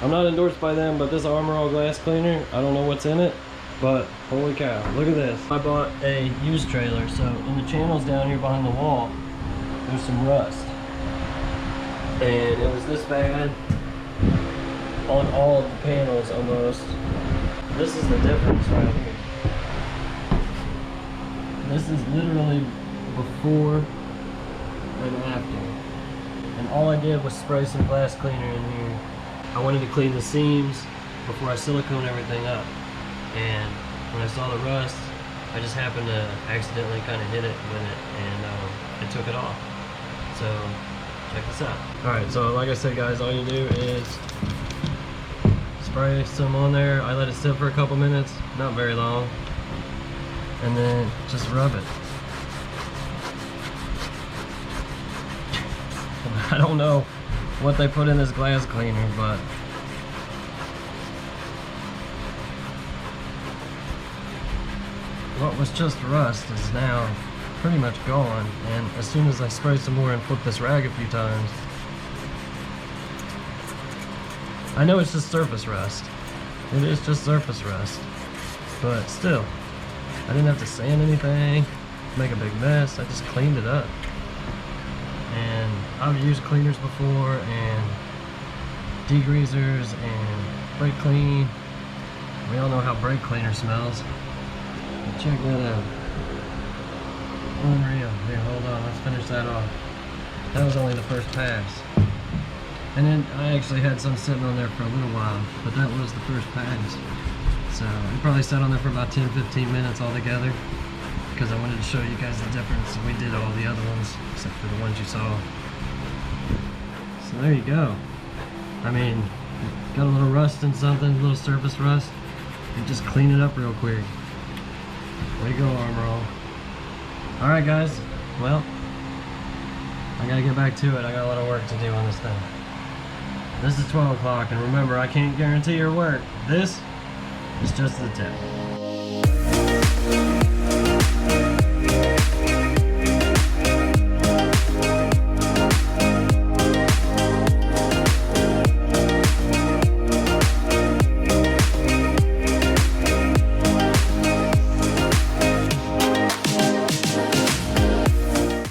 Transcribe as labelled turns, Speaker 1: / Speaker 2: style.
Speaker 1: I'm not endorsed by them, but this Armor All glass cleaner, I don't know what's in it, but holy cow, look at this. I bought a used trailer, so in the channels down here behind the wall, there's some rust. And it was this bad on all the panels almost. This is the difference right here. This is literally before and after. And all I did was spray some glass cleaner in here. I wanted to clean the seams before I silicone everything up. And when I saw the rust, I just happened to accidentally kind of hit it with it, and it took it off. So check this out. Alright, so like I said guys, all you do is spray some on there. I let it sit for a couple minutes, not very long, and then just rub it. I don't know what they put in this glass cleaner, but what was just rust is now pretty much gone. And as soon as I spray some more and flip this rag a few times, I know it's just surface rust. It is just surface rust, but still, I didn't have to sand anything, make a big mess. I just cleaned it up. And I've used cleaners before, and degreasers, and brake clean. We all know how brake cleaner smells. But check that out. Unreal. Here, hold on, let's finish that off. That was only the first pass. And then I actually had some sitting on there for a little while, but that was the first pass. So it probably sat on there for about 10-15 minutes altogether, because I wanted to show you guys the difference. We did all the other ones, except for the ones you saw. So there you go. I mean, got a little rust in something, a little surface rust, and just clean it up real quick. Way to go, Armor All. Alright guys, well, I gotta get back to it. I got a lot of work to do on this thing. This is 12 o'clock, and remember, I can't guarantee your work. This is just the tip.